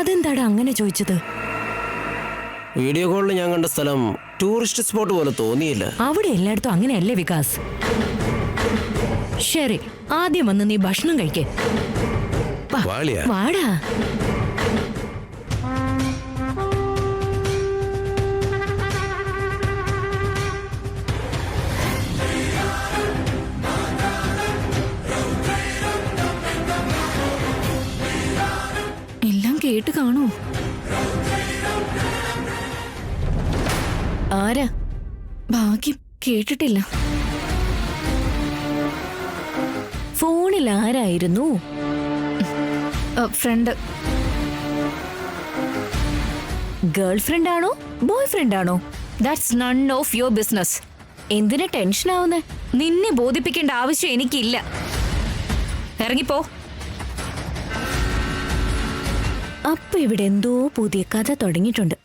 അതെന്താടാ അങ്ങനെ ചോദിച്ചത്? വീഡിയോ കോളിൽ ഞാൻ കണ്ട സ്ഥലം ടൂറിസ്റ്റ് സ്പോട്ട് പോലെ തോന്നിയില്ല. അവിടെ എല്ലായിടത്തും അങ്ങനെയല്ലേ വികാസ്? ശരി, ആദ്യം വന്ന് നീ ഭക്ഷണം കഴിക്കേ. വാടാ. എല്ലാം കേട്ട് കാണൂ. ആരാ? ഭാഗ്യം കേട്ടിട്ടില്ല. ഫോണിൽ ആരായിരുന്നു? ഫ്രണ്ട്. ഗേൾ ഫ്രണ്ട് ആണോ ബോയ് ഫ്രണ്ട് ആണോ? That's none of your business. എന്തിനാ ടെൻഷൻ ആവുന്നേ? നിന്നെ ബോധിപ്പിക്കേണ്ട ആവശ്യം എനിക്കില്ല. ഇറങ്ങിപ്പോ. അപ്പൊ ഇവിടെ എന്തോ പുതിയ കഥ തുടങ്ങിയിട്ടുണ്ട്.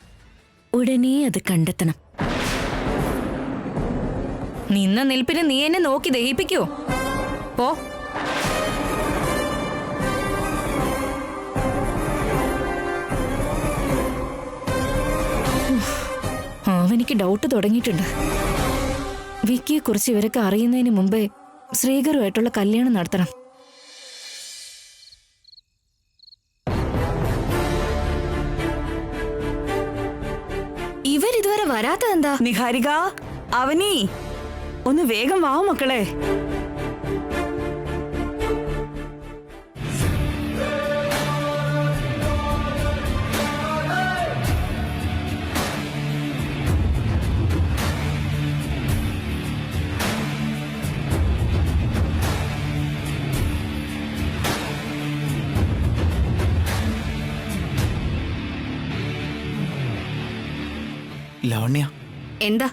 ഉടനെ അത് കണ്ടെത്തണം. നിന്ന നിൽപ്പിന് നീ എന്നെ നോക്കി ദഹിപ്പിക്കോ? പോ. അവനിക്ക് ഡൗട്ട് തുടങ്ങിയിട്ടുണ്ട്. വിക്കിയെ കുറിച്ച് ഇവരൊക്കെ അറിയുന്നതിന് മുമ്പേ ശ്രീകറുമായിട്ടുള്ള കല്യാണം നടത്തണം. ഇവരിതുവരെ വരാത്തതെന്താ? നിഹാരിക, അവനി, ഒന്ന് വേഗം വാ മക്കളെ. ലാവണ്യ, എന്താ?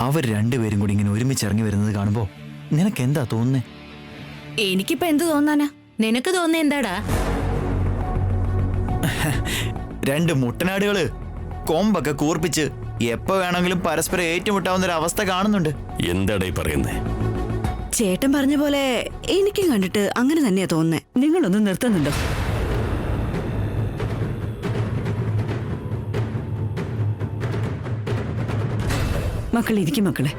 അവർ രണ്ടുപേരും കൂടി ഇങ്ങനെ ഒരുമിച്ച് ഇറങ്ങി വരുന്നത് കാണുമ്പോ നിനക്ക് എന്താ തോന്നുന്നേ? എനിക്കിപ്പോ എന്ത് തോന്നാനാ? നിനക്ക് തോന്നുന്ന എന്താടാ? രണ്ട് മുട്ടനാടുകള് കൊമ്പൊക്കെ കൂർപ്പിച്ച് എപ്പോ വേണമെങ്കിലും പരസ്പരം ഏറ്റുമുട്ടാവുന്ന ഒരു അവസ്ഥ കാണുന്നുണ്ട്. എന്താടേ പറയുന്നേ? ചേട്ടൻ പറഞ്ഞ പോലെ എനിക്കും കണ്ടിട്ട് അങ്ങനെ തന്നെയാ തോന്നുന്നേ. നിങ്ങളൊന്ന് നിർത്തുന്നുണ്ടോ? മക്കൾ ഇരിക്കും മക്കളെ.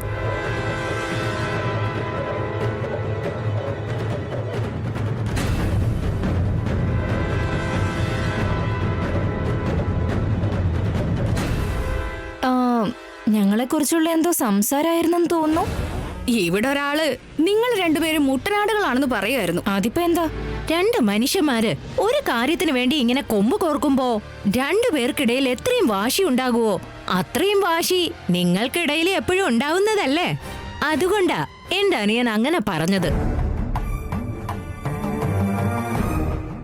ഞങ്ങളെ കുറിച്ചുള്ള എന്തോ സംസാരമായിരുന്നെന്ന് തോന്നുന്നു. ഇവിടെ ഒരാള് നിങ്ങൾ രണ്ടുപേരും മുട്ടനാടുകളാണെന്ന് പറയുമായിരുന്നു. അതിപ്പോ എന്താ? രണ്ട് മനുഷ്യന്മാര് ഒരു കാര്യത്തിന് വേണ്ടി ഇങ്ങനെ കൊമ്പ് കോർക്കുമ്പോ രണ്ടുപേർക്കിടയിൽ എത്രയും വാശി ഉണ്ടാകുവോ അത്രയും വാശി നിങ്ങൾക്കിടയിൽ എപ്പോഴും ഉണ്ടാവുന്നതല്ലേ? അതുകൊണ്ടാ എന്റെ അനിയൻ അങ്ങനെ പറഞ്ഞത്.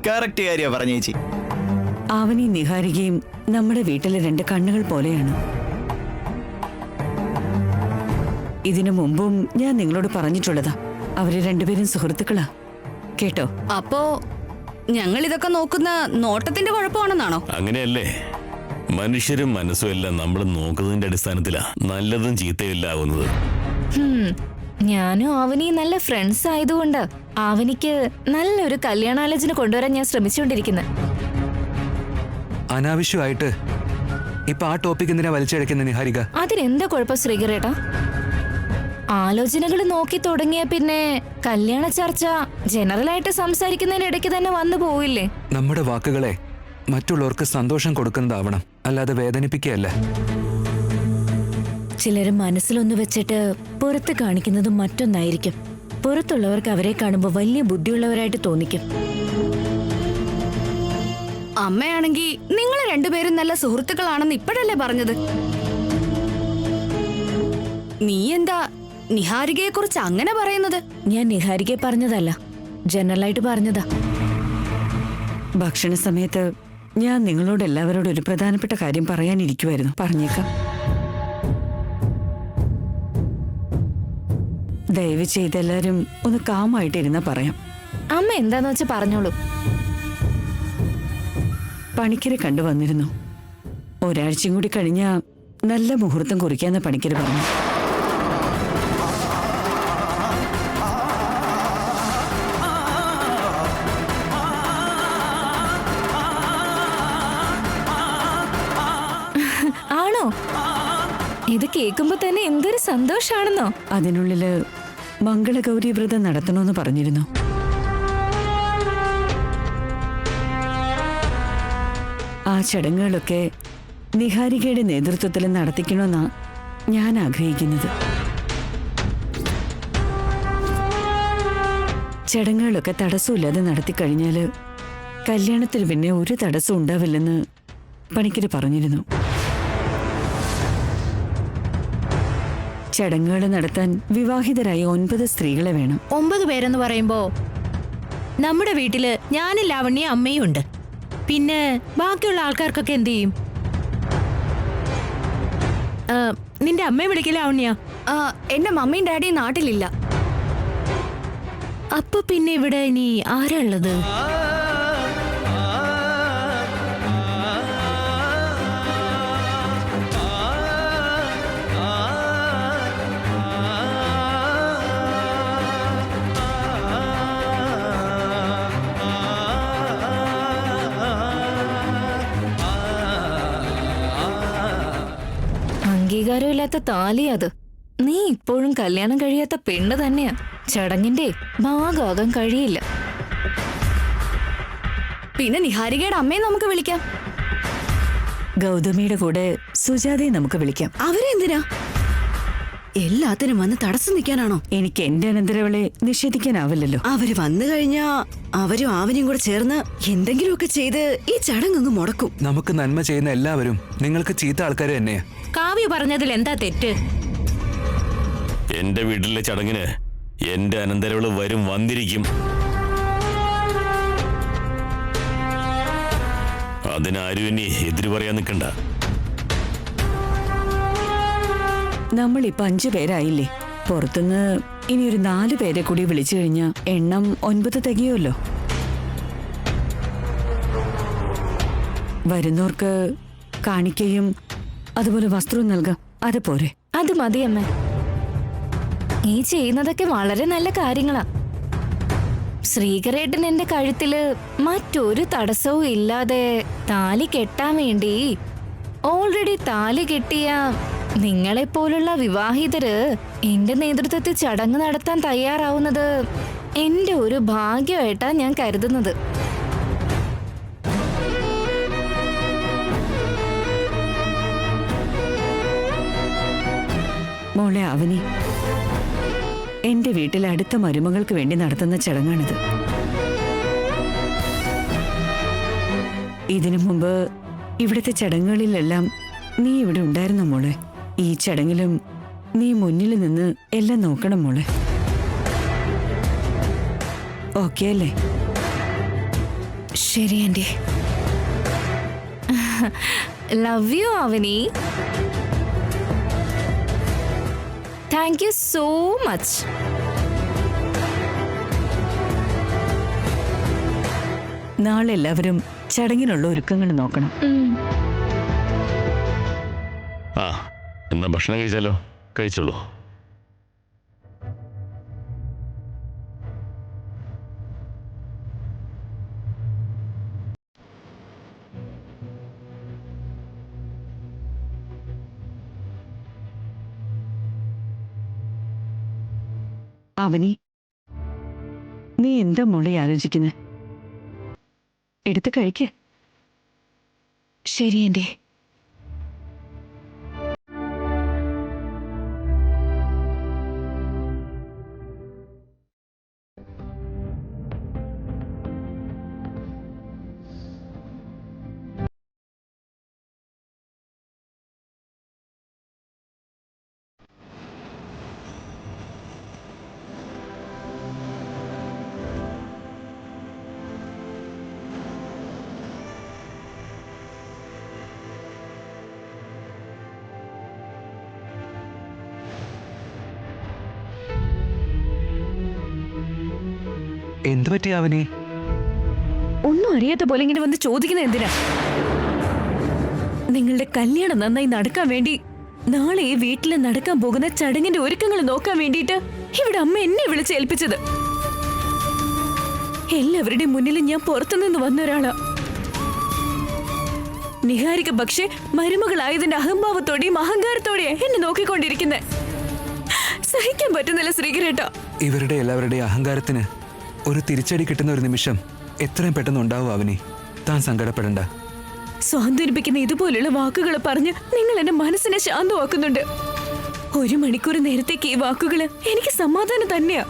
കറക്റ്റ് കാര്യ പറഞ്ഞ ചേച്ചി. അവനി നിഹാരികയും നമ്മുടെ വീട്ടിലെ രണ്ട് കണ്ണുകൾ പോലെയാണ്. ഇതിനു മുമ്പും ഞാൻ നിങ്ങളോട് പറഞ്ഞിട്ടുള്ളതാ, അവര് രണ്ടുപേരും സുഹൃത്തുക്കളാ കേട്ടോ. അപ്പോ ഞങ്ങൾ ഇതൊക്കെ നോക്കുന്ന നോട്ടത്തിന്റെ കുഴപ്പമാണെന്നാണോ? അങ്ങനെയല്ലേ, മനുഷ്യരും മനസ്സും എല്ലാം നമ്മൾ നോക്കുന്നതിന്റെ അടിസ്ഥാനത്തിലാ നല്ലതും ചീത്തയില്ലാവുന്നത്. ഞാനും അവനി നല്ല ഫ്രണ്ട്സ് ആയതുകൊണ്ട് അവനിക്ക് നല്ലൊരു കല്യാണാലോചന കൊണ്ടുവരാൻ ഞാൻ ശ്രമിച്ചുകൊണ്ടിരിക്കുന്നത്. അനാവശ്യമായിട്ട് ഇപ്പൊ ആ ടോപ്പിക് എന്തിനാ വലിച്ചഴക്കുന്ന നിഹാരിക? അതിനെന്താ കുഴപ്പം ശ്രീകരേട്ടാ? ആലോചനകൾ നോക്കി തുടങ്ങിയ പിന്നെ കല്യാണ ചർച്ച ജനറലായിട്ട് സംസാരിക്കുന്നതിനിടയ്ക്ക് തന്നെ വന്നു പോവില്ലേ? നമ്മുടെ വാക്കുകളെ മറ്റുള്ളവർക്ക് സന്തോഷം കൊടുക്കുന്നതാവണം, അല്ലാതെ വേദനിപ്പിക്കുകയല്ല. ചിലര് മനസ്സിലൊന്ന് വെച്ചിട്ട് പുറത്ത് കാണിക്കുന്നത് മറ്റൊന്നായിരിക്കും. പുറത്തുള്ളവർക്ക് അവരെ കാണുമ്പോൾ വലിയ ബുദ്ധിയുള്ളവരായിട്ട് തോന്നിക്കും. അമ്മയാണെങ്കിൽ നിങ്ങൾ രണ്ടുപേരും നല്ല സുഹൃത്തുക്കളാണെന്ന് ഇപ്പോഴല്ലേ പറഞ്ഞത്? നീ എന്താ നിഹാരികയെ കുറിച്ച് അങ്ങനെ പറയുന്നത്? ഞാൻ നിഹാരികയെ പറഞ്ഞതല്ല, ജനറലായിട്ട് പറഞ്ഞതാ. ഭക്ഷണ സമയത്ത് ഞാൻ നിങ്ങളോട് എല്ലാവരോടും ഒരു പ്രധാനപ്പെട്ട കാര്യം പറയാനിരിക്കുമായിരുന്നു. പറഞ്ഞേക്കാം. ദയവ് ചെയ്ത് എല്ലാരും ഒന്ന് കാമായിട്ടിരുന്നാ പറയാം. അമ്മ എന്താന്ന് വെച്ചാ പറഞ്ഞോളൂ. പണിക്കരെ കണ്ടുവന്നിരുന്നു. ഒരാഴ്ചയും കൂടി കഴിഞ്ഞാ നല്ല മുഹൂർത്തം കുറിക്കാന്ന് പണിക്കര് പറഞ്ഞു. ഇത് കേൾക്കുമ്പോ തന്നെ എന്തൊരു സന്തോഷാണെന്നോ. അതിനുള്ളില് മംഗളഗൗരി വ്രതം നടത്തണമെന്ന് പറഞ്ഞിരുന്നു. ആ ചടങ്ങുകളൊക്കെ നിഹാരികയുടെ നേതൃത്വത്തിൽ നടത്തിക്കണമെന്നാ ഞാൻ ആഗ്രഹിക്കുന്നത്. ചടങ്ങുകളൊക്കെ തടസ്സമില്ലാതെ നടത്തിക്കഴിഞ്ഞാല് കല്യാണത്തിൽ പിന്നെ ഒരു തടസ്സം ഉണ്ടാവില്ലെന്ന് പണിക്കര് പറഞ്ഞിരുന്നു. ചടങ്ങുകൾ നടത്താൻ വിവാഹിതരായ 9 സ്ത്രീകളെ വേണം. 9 പേരെന്ന് പറയുമ്പോ നമ്മുടെ വീട്ടില് ഞാനും ലാവണ്യ അമ്മയും ഉണ്ട്. പിന്നെ ബാക്കിയുള്ള ആൾക്കാർക്കൊക്കെ എന്ത് ചെയ്യും? നിന്റെ അമ്മയെ വിളിക്കില്ല ലാവണ്യ? എന്റെ മമ്മിയും ഡാഡിയും നാട്ടിലില്ല. അപ്പൊ പിന്നെ ഇവിടെ ഇനി ആരാ ഉള്ളത്? അംഗീകാരമില്ലാത്ത താലി അത്. നീ ഇപ്പോഴും കല്യാണം കഴിയാത്ത പെണ്ണ് തന്നെയാ. ചടങ്ങിന്റെ ഭാഗമാകാൻ കഴിയില്ല. പിന്നെ നിഹാരികയുടെ അമ്മയെ നമുക്ക് വിളിക്കാം. ഗൗതമിയുടെ കൂടെ സുജാതയെ നമുക്ക് വിളിക്കാം. അവരെന്തിനാ? എല്ലാത്തിനും വന്ന് തടസ്സം നിൽക്കാനാണോ? എനിക്ക് എന്റെ അനന്തരവളെ നിഷേധിക്കാനാവില്ലല്ലോ. അവര് വന്നു കഴിഞ്ഞാ അവരും ആവനെയും കൂടെ ചേർന്ന് എന്തെങ്കിലുമൊക്കെ ചെയ്ത് ഈ ചടങ്ങ് മുടക്കും. നമുക്ക് നന്മ ചെയ്യുന്ന എല്ലാവരും നിങ്ങൾക്ക് ചീത്ത ആൾക്കാർ തന്നെയാ. കാവ്യ പറഞ്ഞതിൽ എന്താ തെറ്റ്? എന്റെ വീട്ടിലെ ചടങ്ങിന് എന്റെ അനന്തരവള് വന്നിരിക്കും. അതിനാരും ഇനി എതിര് പറയാൻ നിൽക്കണ്ട. നമ്മളിപ്പോ 5 പേരായില്ലേ? പുറത്തുനിന്ന് ഇനി ഒരു 4 പേരെ കൂടി വിളിച്ചു കഴിഞ്ഞാൽ എണ്ണം 9 തികയുമല്ലോ. വരുന്നവർക്ക് കാണിക്കയും അതുപോലെ വസ്ത്രവും നൽകാം. അത് പോരെ? അത് മതി അമ്മ. ഈ ചെയ്യുന്നതൊക്കെ വളരെ നല്ല കാര്യങ്ങളാ. ശ്രീകരേട്ടൻ എന്റെ കഴുത്തില് മറ്റൊരു തടസ്സവും ഇല്ലാതെ താലി കെട്ടാൻ വേണ്ടി ഓൾറെഡി താലി കെട്ടിയ നിങ്ങളെപ്പോലുള്ള വിവാഹിതര് എന്റെ നേതൃത്വത്തിൽ ചടങ്ങ് നടത്താൻ തയ്യാറാവുന്നത് എന്റെ ഒരു ഭാഗ്യമായിട്ടാ ഞാൻ കരുതുന്നത്. മോളെ അവനി, എന്റെ വീട്ടിലെ അടുത്ത മരുമകൾക്ക് വേണ്ടി നടത്തുന്ന ചടങ്ങാണിത്. ഇതിനു മുമ്പ് ഇവിടുത്തെ ചടങ്ങുകളിലെല്ലാം നീ ഇവിടെ ഉണ്ടായിരുന്ന മോളെ. ഈ ചടങ്ങിലും നീ മുന്നിൽ നിന്ന് എല്ലാം നോക്കണം മോളെ. ഓക്കെ അല്ലേ? ശരി anti. Love you Avani. Thank you so much. നാളെ എല്ലാവരും ചടങ്ങിനുള്ള ഒരുക്കങ്ങൾ നോക്കണം. ആ, എന്നാ ഭക്ഷണം കഴിച്ചാലോ? കഴിച്ചോളൂ. അവനി, നീ എന്താ മോളെ ആലോചിക്കുന്നത്? എടുത്ത് കഴിക്ക്. ശരി ആന്റി. എന്തു പറ്റി അവനെ? ഒന്നും അറിയാത്ത പോലെ ഇങ്ങനെ വന്ന് ചോദിക്കുന്നത് എന്തിനാ? നിങ്ങളുടെ കല്യാണം നന്നായി നടക്കാൻ വേണ്ടി നാളെ ഈ വീട്ടിൽ നടക്കാൻ പോകുന്ന ചടങ്ങിന്റെ ഒരുക്കങ്ങൾ നോക്കാൻ വേണ്ടിയിട്ട് ഇവിടെ അമ്മ എന്നെ വിളിച്ചേൽപ്പിച്ചത്. എല്ലാവരുടെയും മുന്നിൽ ഞാൻ പുറത്തുനിന്ന് വന്ന ഒരാളാ. നിഹാരിക പക്ഷേ മരുമകളായതിന്റെ അഹംഭാവത്തോടെയും അഹങ്കാരത്തോടെയും എന്നെ നോക്കിക്കൊണ്ടിരിക്കുന്നത്. സഹിക്കാൻ പറ്റുന്നില്ല ശ്രീകരേട്ട. ഇവരുടെ എല്ലാവരുടെയും അഹങ്കാരത്തിന് ഒരു തിരിച്ചടി കിട്ടുന്ന ഒരു നിമിഷം എത്രയും പെട്ടെന്ന് ഉണ്ടാവും അവനി. താൻ സങ്കടപ്പെടണ്ട. സ്വാന്തനിപ്പിക്കുന്ന ഇതുപോലുള്ള വാക്കുകൾ പറഞ്ഞ് നിങ്ങൾ എന്റെ മനസ്സിനെ ശാന്തമാക്കുന്നുണ്ട്. 1 മണിക്കൂർ നേരത്തേക്ക് ഈ വാക്കുകള് എനിക്ക് സമാധാനം തന്നെയാ.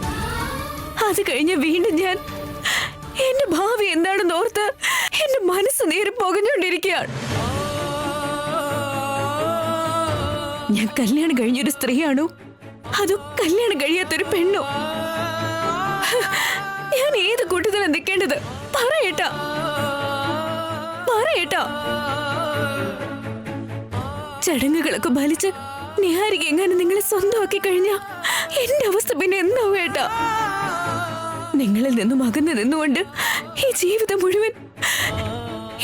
അത് കഴിഞ്ഞ് വീണ്ടും ഞാൻ എന്റെ ഭാവി എന്താണെന്ന് ഓർത്ത് എന്റെ മനസ്സ് നേരെ പുകഞ്ഞുകൊണ്ടിരിക്കുകയാണ്. ഞാൻ കല്യാണം കഴിഞ്ഞൊരു സ്ത്രീയാണോ അതോ കല്യാണം കഴിയാത്തൊരു പെണ്ണോ? ഞാൻ ഏത് കൂട്ടത്തിലാണ് നിൽക്കേണ്ടത്? പറയേട്ടാ. ചടങ്ങുകളൊക്കെ ഫലിച്ച് നിഹാരിക എങ്ങനെ നിങ്ങളെ സ്വന്തമാക്കി കഴിഞ്ഞ എന്റെ അവസ്ഥ പിന്നെ എന്താവും ഏട്ടാ? നിങ്ങളിൽ നിന്നും അകന്നു നിന്നുകൊണ്ട് ഈ ജീവിതം മുഴുവൻ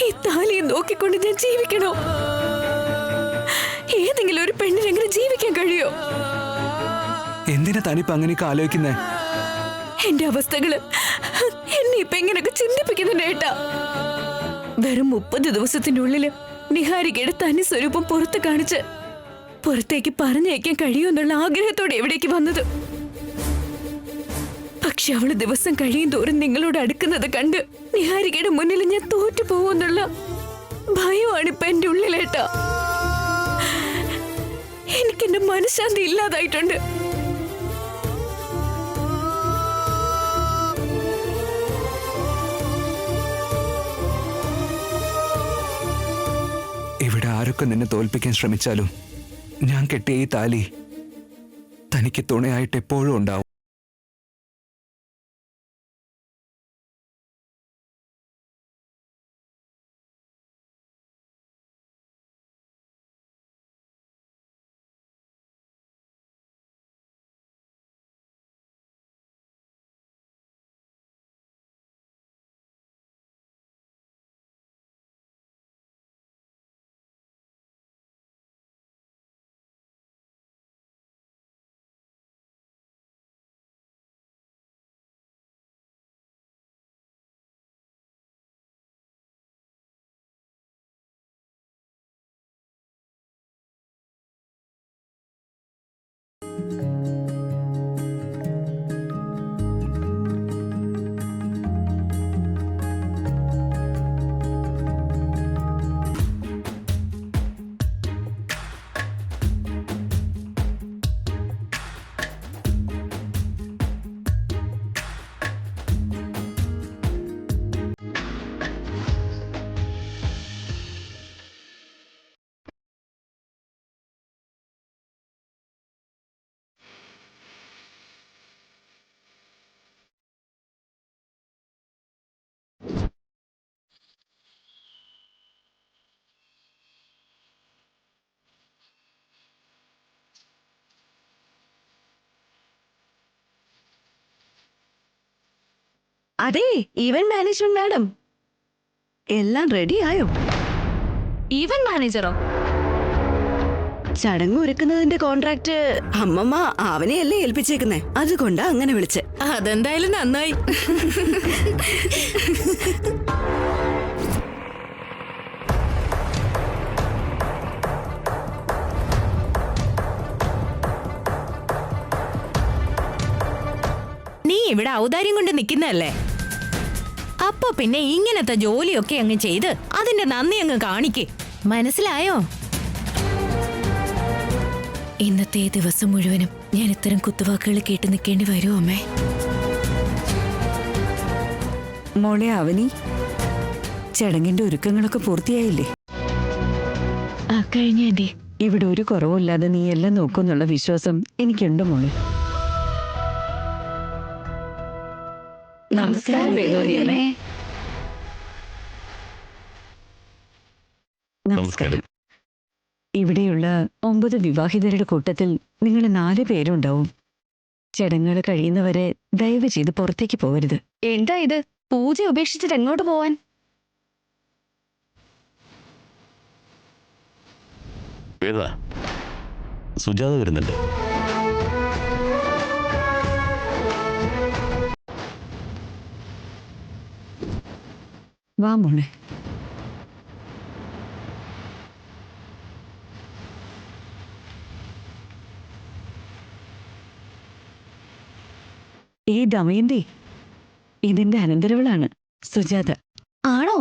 ഈ താലിയെ നോക്കിക്കൊണ്ട് ഞാൻ ജീവിക്കണോ? ഏതെങ്കിലും ഒരു പെണ്ണിന് എങ്ങനെ ജീവിക്കാൻ കഴിയോ? എന്തിനാ താനിപ്പോ അങ്ങനെയൊക്കെ ആലോചിക്കുന്നേ? എന്റെ അവസ്ഥകള് എന്നെ ഇപ്പൊ എങ്ങനെയൊക്കെ ചിന്തിപ്പിക്കുന്നുണ്ട് ഏട്ടാ. വെറും 30 ദിവസത്തിനുള്ളില് നിഹാരികയുടെ തനി സ്വരൂപം പുറത്ത് കാണിച്ച് പുറത്തേക്ക് പറഞ്ഞയക്കാൻ കഴിയുമെന്നുള്ള ആഗ്രഹത്തോടെ എവിടേക്ക് വന്നത്. പക്ഷെ അവള് ദിവസം കഴിയും തോറും നിങ്ങളോട് അടുക്കുന്നത് കണ്ട് നിഹാരികയുടെ മുന്നിൽ ഞാൻ തോറ്റു പോകുമെന്നുള്ള ഭയമാണ് ഇപ്പൊ എന്റെ ഉള്ളിലേട്ടാ. എനിക്കെന്റെ മനഃശാന്തി ഇല്ലാതായിട്ടുണ്ട്. ഇവിടെ ആരൊക്കെ നിന്നെ തോൽപ്പിക്കാൻ ശ്രമിച്ചാലും ഞാൻ കെട്ടിയ ഈ താലി തനിക്ക് തുണയായിട്ട് എപ്പോഴും ഉണ്ടാവും. അതെ, ഈവന്റ് മാനേജ്മെന്റ് മാഡം, എല്ലാം റെഡി ആയോ? ഈവന്റ് മാനേജറോ? ചടങ്ങ് ഒരുക്കുന്നതിന്റെ കോൺട്രാക്ട് അമ്മമ്മ അവനെയല്ലേ ഏൽപ്പിച്ചേക്കുന്നേ, അതുകൊണ്ടാ അങ്ങനെ വിളിച്ച്. അതെന്തായാലും നന്നായി. നീ ഇവിടെ ഔദാര്യം കൊണ്ട് നിൽക്കുന്നതല്ലേ? അപ്പൊ പിന്നെ ഇങ്ങനത്തെ ജോലിയൊക്കെ അങ്ങ് ചെയ്ത് അതിന്റെ നന്ദി അങ്ങ് കാണിക്ക്. മനസ്സിലായോ? ഇന്നത്തെ ഈ ദിവസം മുഴുവനും ഞാൻ ഇത്തരം കുത്തുവാക്കുകൾ കേട്ട് നിൽക്കേണ്ടി വരുമോ അമ്മേ? മോളെ അവനി, ചടങ്ങിന്റെ ഒരുക്കങ്ങളൊക്കെ പൂർത്തിയായില്ലേ? കഴിഞ്ഞ ആന്റി. ഇവിടെ ഒരു കുറവുമില്ലാതെ നീ എല്ലാം നോക്കുന്നുള്ള വിശ്വാസം എനിക്കുണ്ട് മോളെ. നമസ്കാരം. നമസ്കാരം. ഇവിടെയുള്ള 9 വിവാഹിതരുടെ കൂട്ടത്തിൽ നിങ്ങൾ 4 പേരുണ്ടാവും. ചടങ്ങുകൾ കഴിയുന്നവരെ ദയവ് ചെയ്ത് പുറത്തേക്ക് പോകരുത്. എന്താ ഇത്? പൂജ ഉപേക്ഷിച്ചിട്ട് എങ്ങോട്ട് പോവാൻ? സുജാത വരുന്നുണ്ട്. വാ മോളെ. ഈ ദമയന്തി ഇതിന്റെ അനന്തരവളാണ് സുജാത. ആണോ?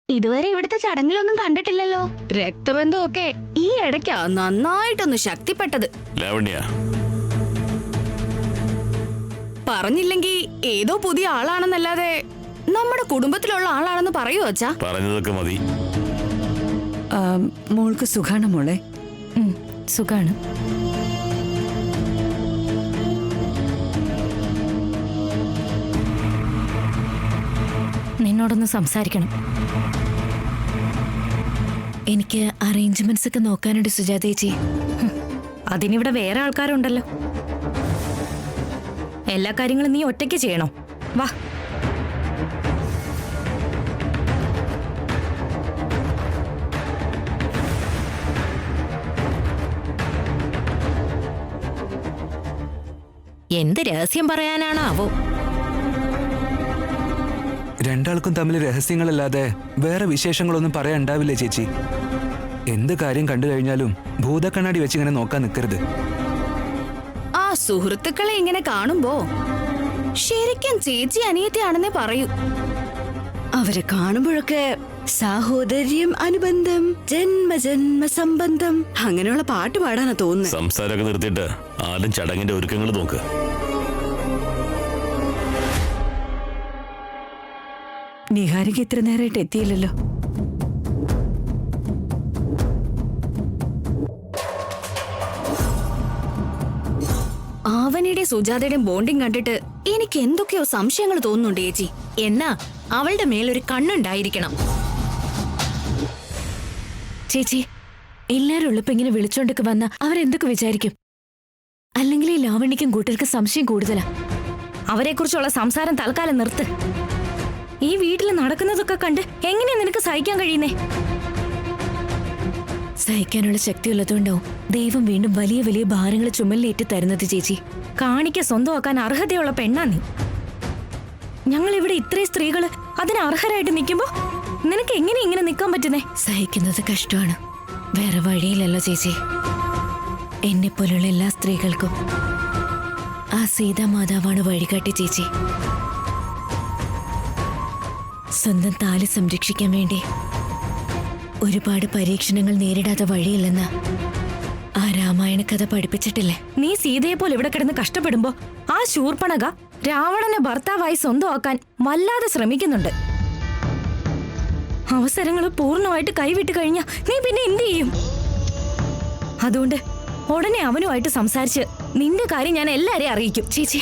ഇതുവരെ ഇവിടുത്തെ ചടങ്ങിലൊന്നും കണ്ടിട്ടില്ലല്ലോ. രക്തബന്ധമൊക്കെ ഈ ഇടയ്ക്കാ നന്നായിട്ടൊന്ന് ശക്തിപ്പെട്ടത്. ലാവണ്യ, പറഞ്ഞില്ലെങ്കി ഏതോ പുതിയ ആളാണെന്നല്ലാതെ നമ്മുടെ കുടുംബത്തിലുള്ള ആളാണെന്ന് പറയൂ അച്ഛാ. പറഞ്ഞതൊക്കെ മതി. മോൾക്ക് സുഖാണ് മോളെ? സുഖാണ്. നിന്നോടൊന്ന് സംസാരിക്കണം. എനിക്ക് അറേഞ്ച്മെന്റ്സ് ഒക്കെ നോക്കാനുണ്ട് സുജാതേച്ചി. അതിനിവിടെ വേറെ ആൾക്കാരുണ്ടല്ലോ. എല്ലാ കാര്യങ്ങളും നീ ഒറ്റയ്ക്ക് ചെയ്യണോ? വാ. എന്ത് രഹസ്യം പറയാനാണാവോ? രണ്ടാൾക്കും തമ്മിൽ രഹസ്യങ്ങളല്ലാതെ വേറെ വിശേഷങ്ങളൊന്നും പറയാനുണ്ടാവില്ലേ ചേച്ചി? എന്ത് കാര്യം കണ്ടു കഴിഞ്ഞാലും ഭൂതക്കണ്ണാടി വെച്ചിങ്ങനെ നോക്കാൻ നിൽക്കരുത്. ആ സുഹൃത്തുക്കളെ ഇങ്ങനെ കാണുമ്പോ ശരിക്കും ചേച്ചി അനിയത്തിയാണെന്നേ പറയൂ. അവരെ കാണുമ്പോഴൊക്കെ സാഹോദര്യം, അനുബന്ധം, ജന്മജന്മ സംബന്ധം അങ്ങനെയുള്ള പാട്ട് പാടാനാ തോന്നുന്നത്. സംസാരമൊക്കെ നിർത്തിയിട്ട് ആദ്യം ചടങ്ങിന്റെ ഒരുക്കങ്ങൾ നോക്ക്. നിഹാരിക്ക് ഇത്ര നേരമായിട്ട് എത്തിയില്ലല്ലോ. ആവനിയുടെ സുജാതയുടെയും ബോണ്ടിങ് കണ്ടിട്ട് എനിക്ക് എന്തൊക്കെയോ സംശയങ്ങൾ തോന്നുന്നുണ്ട് ചേച്ചി. എന്നാ അവളുടെ മേലൊരു കണ്ണുണ്ടായിരിക്കണം. ചേച്ചി, എല്ലാരും ഉള്ളപ്പോ ഇങ്ങനെ വിളിച്ചോണ്ടൊക്കെ വന്ന അവരെന്തൊക്കെ വിചാരിക്കും? അല്ലെങ്കിൽ ഈ ലാവണ്യക്കും കൂട്ടർക്ക് സംശയം കൂടുതലാ. അവരെക്കുറിച്ചുള്ള സംസാരം തൽക്കാലം നിർത്ത്. ഈ വീട്ടിൽ നടക്കുന്നതൊക്കെ കണ്ട് എങ്ങനെയാ നിനക്ക് സഹിക്കാൻ കഴിയുന്നേ? സഹിക്കാനുള്ള ശക്തി ഉള്ളതുകൊണ്ടാവും ദൈവം വീണ്ടും വലിയ വലിയ ഭാരങ്ങൾ ചുമലിലേറ്റ് തരുന്നത്. ചേച്ചി, കാണിക്ക സ്വന്തമാക്കാൻ അർഹതയുള്ള പെണ്ണാ നീ. ഞങ്ങൾ ഇവിടെ ഇത്രയും സ്ത്രീകള് അതിന് അർഹരായിട്ട് നിൽക്കുമ്പോ നിനക്ക് എങ്ങനെ ഇങ്ങനെ നിൽക്കാൻ പറ്റുന്നേ? സഹിക്കുന്നത് കഷ്ടമാണ്, വേറെ വഴിയില്ലല്ലോ ചേച്ചി. എന്നെ പോലുള്ള എല്ലാ സ്ത്രീകൾക്കും ആ സീതാമാതാവാണ് വഴികാട്ടി ചേച്ചി. സ്വന്തം താലി സംരക്ഷിക്കാൻ വേണ്ടി ഒരുപാട് പരീക്ഷണങ്ങൾ നേരിടാതെ വഴിയില്ലെന്ന് ആ രാമായണ കഥ പഠിപ്പിച്ചിട്ടില്ലേ? നീ സീതയെ പോലെ ഇവിടെ കിടന്ന് കഷ്ടപ്പെടുമ്പോ ആ ശൂർപ്പണക രാവണനെ ഭർത്താവായി സ്വന്തമാക്കാൻ വല്ലാതെ ശ്രമിക്കുന്നുണ്ട്. അവസരങ്ങൾ പൂർണ്ണമായിട്ട് കൈവിട്ട് കഴിഞ്ഞാ നീ പിന്നെ എന്ത് ചെയ്യും? അതുകൊണ്ട് ഉടനെ അവനുമായിട്ട് സംസാരിച്ച് നിന്റെ കാര്യം ഞാൻ എല്ലാരെയും അറിയിക്കും. ചേച്ചി,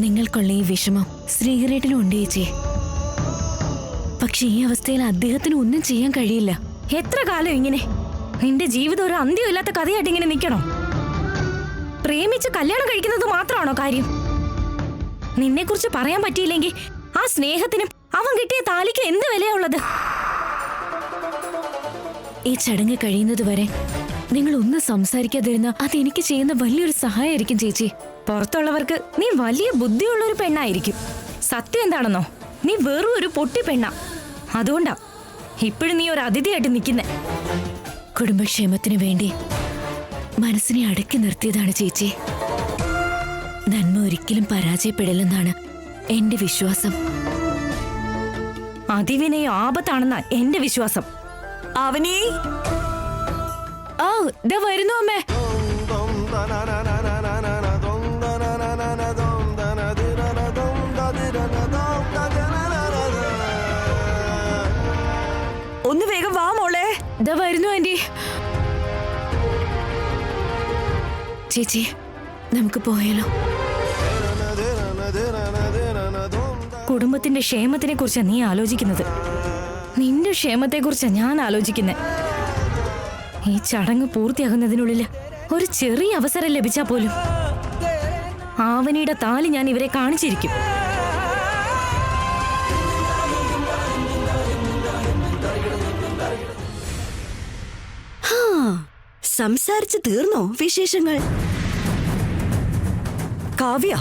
നിങ്ങൾക്കുള്ള ഈ വിഷമം ശ്രീകരേട്ടനും ഉണ്ട് ചേച്ചി. പക്ഷെ ഈ അവസ്ഥയിൽ അദ്ദേഹത്തിന് ഒന്നും ചെയ്യാൻ കഴിയില്ല. എത്ര കാലം ഇങ്ങനെ? നിന്റെ ജീവിതം ഒരു അന്ത്യമില്ലാത്ത കഥയായിട്ട് ഇങ്ങനെ നിൽക്കണോ? പ്രേമിച്ച് കല്യാണം കഴിക്കുന്നത് മാത്രമാണോ കാര്യം? നിന്നെ കുറിച്ച് പറയാൻ പറ്റിയില്ലെങ്കിൽ ആ സ്നേഹത്തിനും അവൻ കിട്ടിയ താലിക്ക് എന്ത് വിലയുള്ളത്? ഈ ചടങ്ങ് കഴിയുന്നത് വരെ നിങ്ങൾ ഒന്നും സംസാരിക്കാതിരുന്ന അത് എനിക്ക് ചെയ്യുന്ന വലിയൊരു സഹായമായിരിക്കും ചേച്ചി. പുറത്തുള്ളവർക്ക് നീ വലിയ ബുദ്ധിയുള്ള ഒരു പെണ്ണായിരിക്കും. സത്യം എന്താണെന്നോ, നീ വെറും ഒരു പൊട്ടി പെണ്ണാ. അതുകൊണ്ടാ ഇപ്പോഴും നീ ഒരു അതിഥിയായിട്ട് നിൽക്കുന്നെ. കുടുംബക്ഷേമത്തിന് വേണ്ടി മനസ്സിനെ അടക്കി നിർത്തിയതാണ് ചേച്ചി. നന്മ ഒരിക്കലും പരാജയപ്പെടില്ലെന്നാണ് എന്റെ വിശ്വാസം. അതിവിനയം ആപത്താണെന്നാ എന്റെ വിശ്വാസം. അവനീ ആ ദാ വരുന്നു അമ്മേ. ഒന്ന് വേഗം വാ മോളെ. ദാ വരുന്നു ആന്റി. ചേച്ചി, നമുക്ക് പോയാലോ? കുടുംബത്തിന്റെ ക്ഷേമത്തിനെ കുറിച്ചാ നീ ആലോചിക്കുന്നത്. നിന്റെ ക്ഷേമത്തെ കുറിച്ചാ ഞാൻ ആലോചിക്കുന്നത്. ഈ ചടങ്ങ് പൂർത്തിയാകുന്നതിനുള്ളിൽ ഒരു ചെറിയ അവസരം ലഭിച്ചാ പോലും ആവനിയുടെ താലി ഞാൻ ഇവരെ കാണിച്ചിരിക്കും. സംസാരിച്ചു തീർന്നോ വിശേഷങ്ങൾ? കാവ്യ,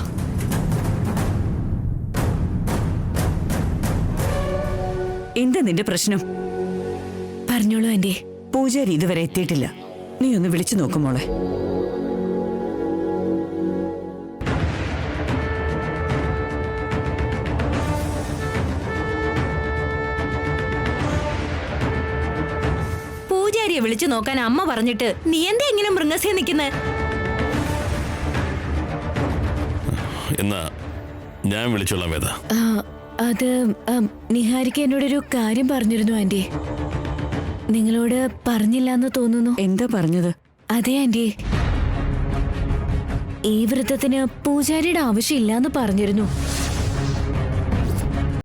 എന്താ നിന്റെ പ്രശ്നം? പറഞ്ഞോളൂ ആന്റി. പൂജാരി ഇതുവരെ എത്തിയിട്ടില്ല. നീ ഒന്ന് വിളിച്ചു നോക്കും മോളെ. പൂജാരിയെ വിളിച്ചു നോക്കാൻ അമ്മ പറഞ്ഞിട്ട് നീ എന്താ ഇങ്ങനെ മൃഗസ്യ നിൽക്കുന്നേ? എന്നാ ഞാൻ വിളിച്ചോളാം വേദ. അത് നിഹാരിക്ക് എന്നോടൊരു കാര്യം പറഞ്ഞിരുന്നു ആന്റി. നിങ്ങളോട് പറഞ്ഞില്ല എന്ന് തോന്നുന്നു. എന്താ പറഞ്ഞത്? അതെ ആന്റി, ഈ വ്രതത്തിന് പൂജാരിയുടെ ആവശ്യമില്ലാന്ന് പറഞ്ഞിരുന്നു.